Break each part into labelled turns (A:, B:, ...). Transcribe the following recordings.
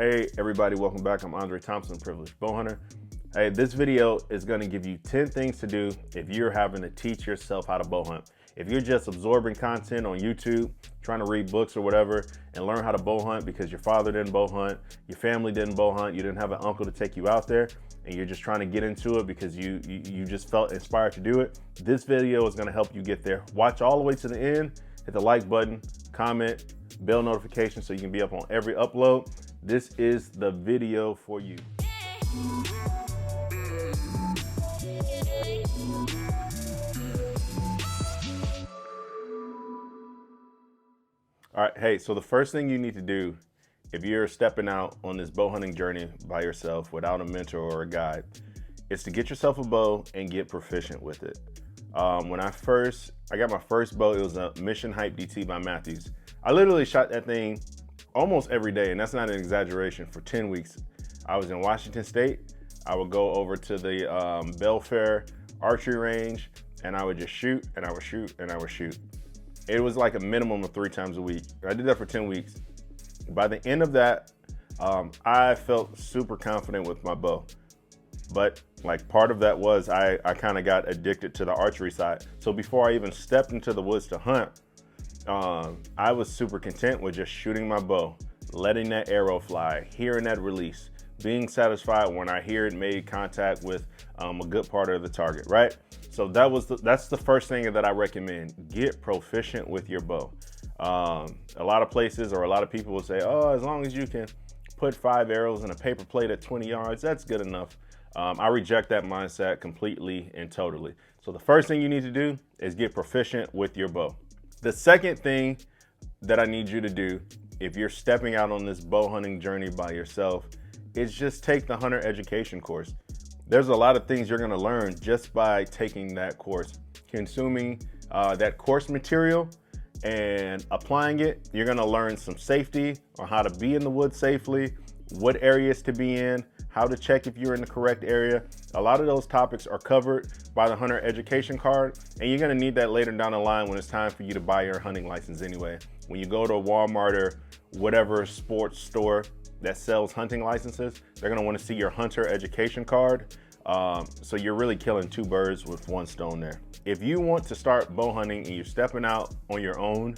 A: Hey everybody, welcome back. I'm Andre Thompson, privileged bowhunter. Hey, this video is going to give you 10 things to do if you're having to teach yourself how to bow hunt. If you're just absorbing content on YouTube, trying to read books or whatever and learn how to bow hunt because your father didn't bow hunt, your family didn't bow hunt, you didn't have an uncle to take you out there, and you're just trying to get into it because you just felt inspired to do it, this video is going to help you get there. Watch all the way to the end, hit the like button, comment, bell notification so you can be up on every upload. This is the video for you. All right, hey, so the first thing you need to do if you're stepping out on this bow hunting journey by yourself without a mentor or a guide is to get yourself a bow and get proficient with it. When I got my first bow, it was a Mission Hype DT by Matthews. I literally shot that thing almost every day, and that's not an exaggeration, for 10 weeks. I was in Washington State. I would go over to the Belfair archery range, and I would just shoot, and I would shoot, and I would shoot. It was like a minimum of 3 times a week. I did that for 10 weeks. By the end of that, I felt super confident with my bow. But like part of that was I kind of got addicted to the archery side. So before I even stepped into the woods to hunt, I was super content with just shooting my bow, letting that arrow fly, hearing that release, being satisfied when I hear it made contact with a good part of the target, right? So that's the first thing that I recommend. Get proficient with your bow. A lot of places or a lot of people will say, oh, as long as you can put 5 arrows in a paper plate at 20 yards, that's good enough. I reject that mindset completely and totally. So the first thing you need to do is get proficient with your bow. The second thing that I need you to do if you're stepping out on this bow hunting journey by yourself is just take the hunter education course. There's a lot of things you're gonna learn just by taking that course. Consuming that course material and applying it, you're gonna learn some safety on how to be in the woods safely, what areas to be in, how to check if you're in the correct area. A lot of those topics are covered by the hunter education card, and you're gonna need that later down the line when it's time for you to buy your hunting license anyway. When you go to a Walmart or whatever sports store that sells hunting licenses, they're gonna wanna see your hunter education card. So you're really killing 2 birds with 1 stone there. If you want to start bow hunting and you're stepping out on your own,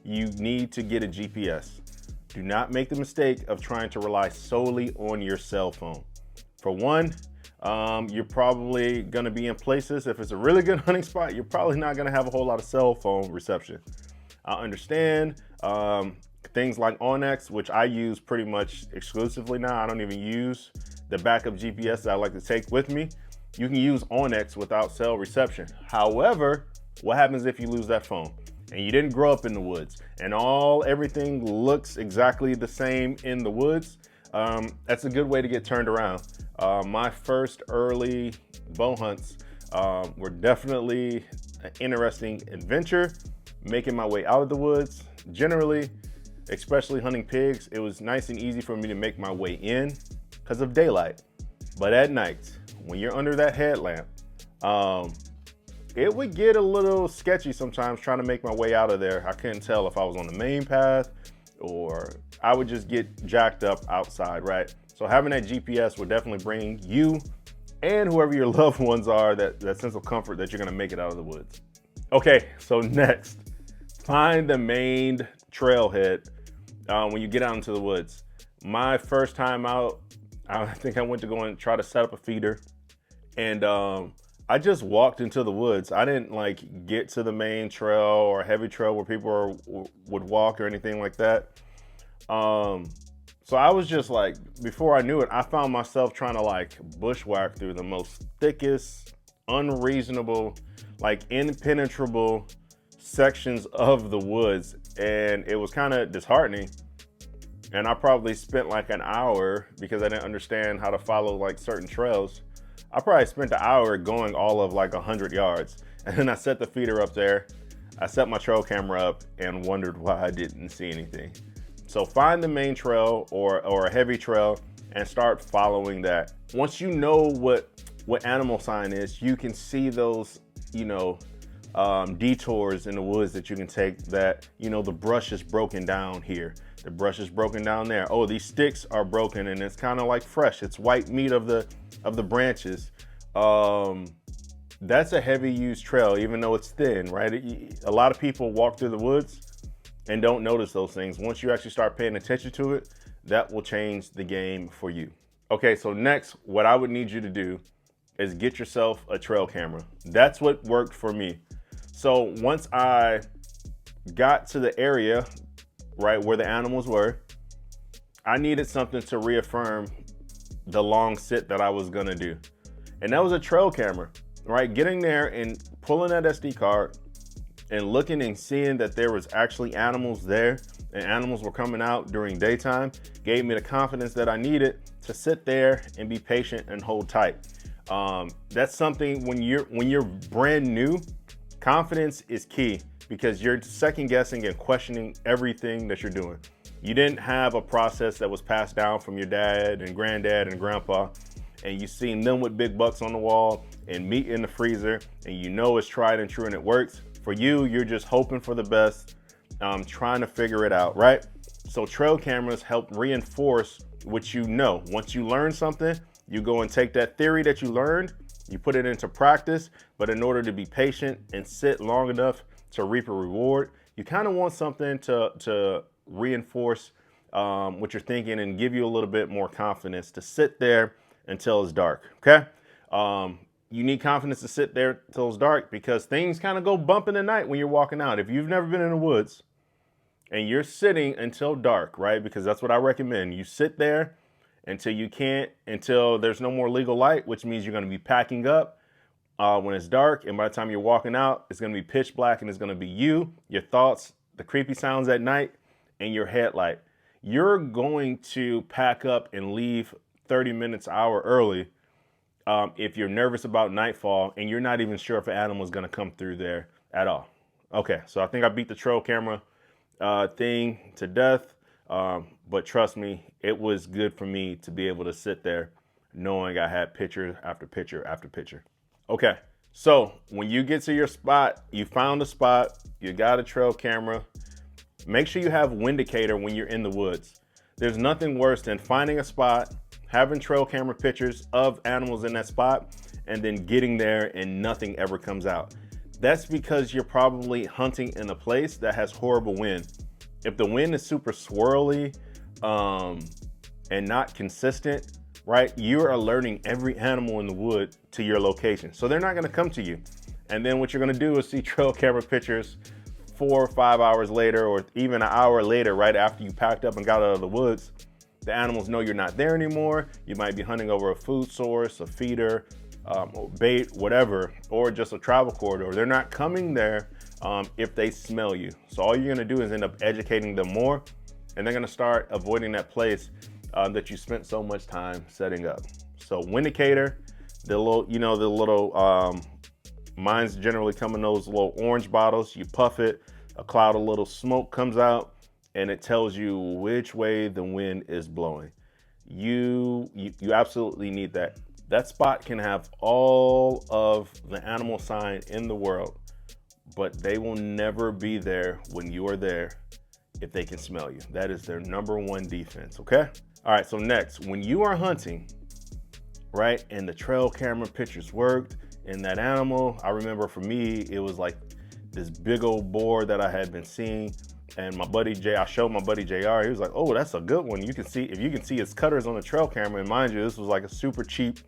A: you need to get a GPS. Do not make the mistake of trying to rely solely on your cell phone. For one, you're probably gonna be in places, if it's a really good hunting spot, you're probably not gonna have a whole lot of cell phone reception. I understand things like Onyx, which I use pretty much exclusively now. I don't even use the backup GPS that I like to take with me. You can use Onyx without cell reception. However, what happens if you lose that phone and you didn't grow up in the woods and everything looks exactly the same in the woods? That's a good way to get turned around. My first early bow hunts were definitely an interesting adventure, making my way out of the woods. Generally, especially hunting pigs, it was nice and easy for me to make my way in because of daylight. But at night, when you're under that headlamp, it would get a little sketchy sometimes trying to make my way out of there. I couldn't tell if I was on the main path or I would just get jacked up outside, right? So having that GPS would definitely bring you and whoever your loved ones are that sense of comfort that you're gonna make it out of the woods. Okay, so next, find the main trailhead when you get out into the woods. My first time out, I think I went to go and try to set up a feeder, and I just walked into the woods. I didn't like get to the main trail or a heavy trail where people would walk or anything like that. So I was just like, before I knew it, I found myself trying to like bushwhack through the most thickest, unreasonable, like impenetrable sections of the woods, and it was kind of disheartening. And I probably spent like an hour, because I didn't understand how to follow like certain trails. I probably spent an hour going all of like 100 yards. And then I set the feeder up there. I set my trail camera up and wondered why I didn't see anything. So find the main trail or a heavy trail and start following that. Once you know what animal sign is, you can see those, detours in the woods that you can take that, the brush is broken down here. The brush is broken down there. Oh, these sticks are broken and it's kind of like fresh. It's white meat of the branches. That's a heavy used trail, even though it's thin, right? A lot of people walk through the woods and don't notice those things. Once you actually start paying attention to it, that will change the game for you. Okay, so next, what I would need you to do is get yourself a trail camera. That's what worked for me. So once I got to the area, right, where the animals were, I needed something to reaffirm the long sit that I was gonna do. And that was a trail camera, right? Getting there and pulling that SD card and looking and seeing that there was actually animals there and animals were coming out during daytime gave me the confidence that I needed to sit there and be patient and hold tight. That's something when you're brand new, confidence is key because you're second guessing and questioning everything that you're doing. You didn't have a process that was passed down from your dad and granddad and grandpa, and you seen them with big bucks on the wall and meat in the freezer, and you know it's tried and true and it works. For you, you're just hoping for the best, trying to figure it out, right? So trail cameras help reinforce what you know. Once you learn something, you go and take that theory that you learned, you put it into practice, but in order to be patient and sit long enough to reap a reward, you kind of want something to reinforce what you're thinking and give you a little bit more confidence to sit there until it's dark, okay? You need confidence to sit there till it's dark because things kind of go bump in the night when you're walking out. If you've never been in the woods and you're sitting until dark, right? Because that's what I recommend. You sit there until there's no more legal light, which means you're going to be packing up when it's dark. And by the time you're walking out, it's going to be pitch black and it's going to be you, your thoughts, the creepy sounds at night, and your headlight. You're going to pack up and leave 30 minutes, hour early if you're nervous about nightfall and you're not even sure if an animal is going to come through there at all. Okay, so I think I beat the trail camera thing to death, but trust me, it was good for me to be able to sit there knowing I had picture after picture after picture. Okay, so when you get to your spot, you found a spot, you got a trail camera, make sure you have WINDICATOR when you're in the woods. There's nothing worse than finding a spot, having trail camera pictures of animals in that spot, and then getting there and nothing ever comes out. That's because you're probably hunting in a place that has horrible wind. If the wind is super swirly and not consistent, right, you are alerting every animal in the wood to your location. So they're not gonna come to you. And then what you're gonna do is see trail camera pictures 4 or 5 hours later, or even an hour later, right after you packed up and got out of the woods. The animals know you're not there anymore. You might be hunting over a food source, a feeder, bait, whatever, or just a travel corridor. They're not coming there if they smell you. So all you're gonna do is end up educating them more, and they're gonna start avoiding that place that you spent so much time setting up. So WINDICATOR, the little, mine's generally come in those little orange bottles. You puff it, a cloud of little smoke comes out, and it tells you which way the wind is blowing. You absolutely need that. That spot can have all of the animal sign in the world, but they will never be there when you are there if they can smell you. That is their #1 defense, okay? All right, so next, when you are hunting, right, and the trail camera pictures worked, and that animal, I remember for me, it was like this big old boar that I had been seeing, and my buddy Jay, I showed my buddy JR, he was like, oh, that's a good one. You can see, if you can see his cutters on the trail camera, and mind you, this was like a super cheap,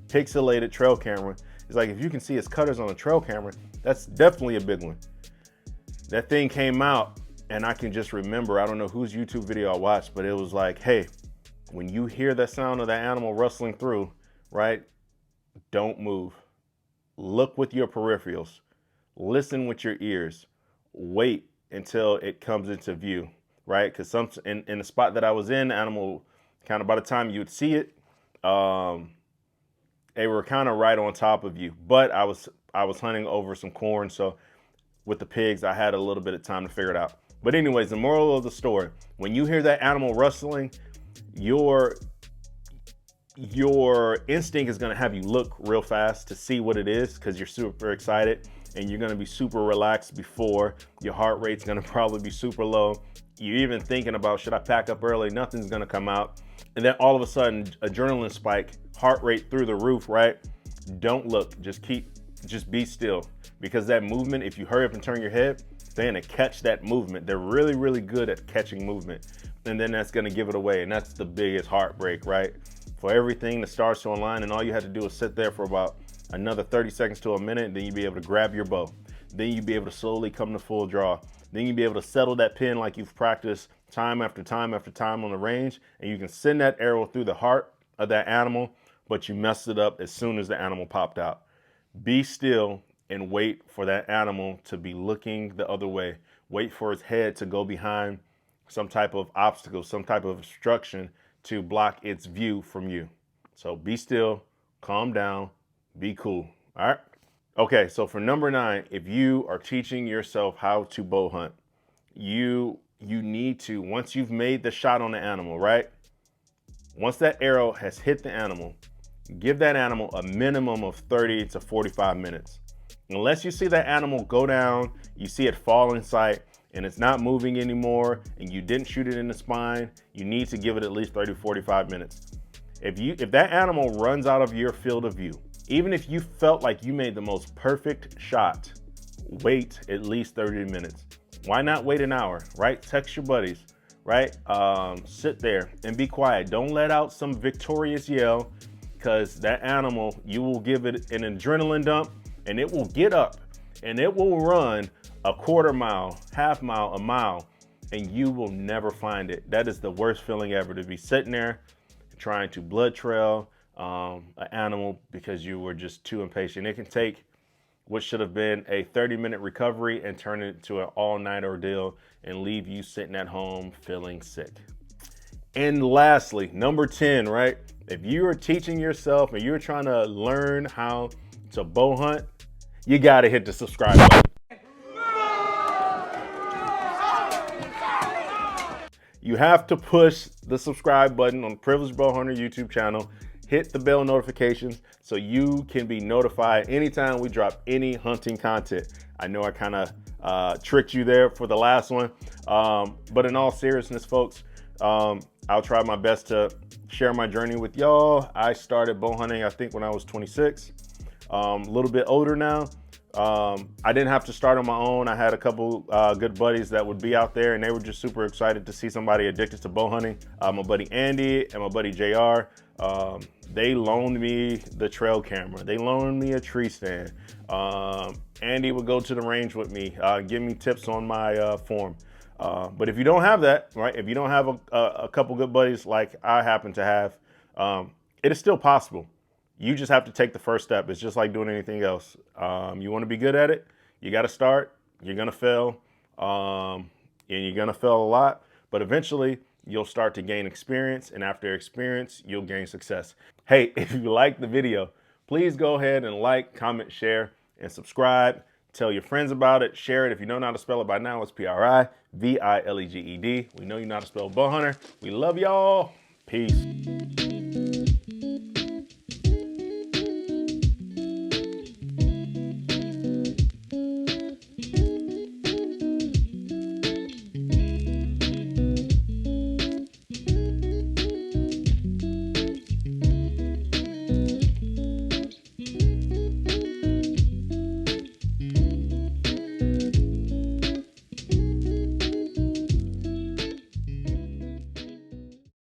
A: pixelated trail camera. It's like, if you can see his cutters on the trail camera, that's definitely a big one. That thing came out, and I can just remember, I don't know whose YouTube video I watched, but it was like, hey, when you hear the sound of that animal rustling through, right, don't move. Look with your peripherals. Listen with your ears. Wait until it comes into view, right? Because in the spot that I was in, the animal, kind of by the time you would see it, they were kind of right on top of you. But I was hunting over some corn, so with the pigs, I had a little bit of time to figure it out. But anyways, the moral of the story, when you hear that animal rustling, your instinct is going to have you look real fast to see what it is because you're super excited. and you're gonna be super relaxed before. Your heart rate's gonna probably be super low. You're even thinking about, should I pack up early? Nothing's gonna come out. And then all of a sudden, adrenaline spike, heart rate through the roof, right? Don't look, just be still. Because that movement, if you hurry up and turn your head, they're gonna catch that movement. They're really, really good at catching movement. And then that's gonna give it away. And that's the biggest heartbreak, right? For everything that starts to align, and all you have to do is sit there for about another 30 seconds to a minute, and then you'll be able to grab your bow. Then you'll be able to slowly come to full draw. Then you'll be able to settle that pin like you've practiced time after time after time on the range, and you can send that arrow through the heart of that animal, but you messed it up as soon as the animal popped out. Be still and wait for that animal to be looking the other way. Wait for its head to go behind some type of obstacle, some type of obstruction to block its view from you. So be still, calm down, be cool, all right? Okay, so for number 9, if you are teaching yourself how to bow hunt, you need to, once you've made the shot on the animal, right? Once that arrow has hit the animal, give that animal a minimum of 30 to 45 minutes. Unless you see that animal go down, you see it fall in sight, and it's not moving anymore, and you didn't shoot it in the spine, you need to give it at least 30 to 45 minutes. If that animal runs out of your field of view, even if you felt like you made the most perfect shot, wait at least 30 minutes. Why not wait an hour, right? Text your buddies, right? Sit there and be quiet. Don't let out some victorious yell, because that animal, you will give it an adrenaline dump, and it will get up and it will run a quarter mile, half mile, a mile, and you will never find it. That is the worst feeling ever, to be sitting there trying to blood trail an animal because you were just too impatient. It can take what should have been a 30-minute recovery and turn it into an all-night ordeal and leave you sitting at home feeling sick. And lastly, number 10, right? If you are teaching yourself and you're trying to learn how to bow hunt, you gotta hit the subscribe button. You have to push the subscribe button on the Privileged Bowhunter YouTube channel. Hit the bell notifications so you can be notified anytime we drop any hunting content. I know I kind of tricked you there for the last one, but in all seriousness, folks, I'll try my best to share my journey with y'all. I started bow hunting, I think, when I was 26, a little bit older now. I didn't have to start on my own. I had a couple good buddies that would be out there, and they were just super excited to see somebody addicted to bow hunting. My buddy Andy and my buddy JR, they loaned me the trail camera. They loaned me a tree stand. Andy would go to the range with me, give me tips on my form. But if you don't have that, right, if you don't have a couple good buddies like I happen to have, it is still possible. You just have to take the first step. It's just like doing anything else. You want to be good at it, you got to start. You're going to fail, and you're going to fail a lot, but eventually you'll start to gain experience, and after experience, you'll gain success. Hey, if you liked the video, please go ahead and like, comment, share, and subscribe. Tell your friends about it. Share it. If you don't know how to spell it by now, it's Privileged. We know you know how to spell bow hunter. We love y'all. Peace.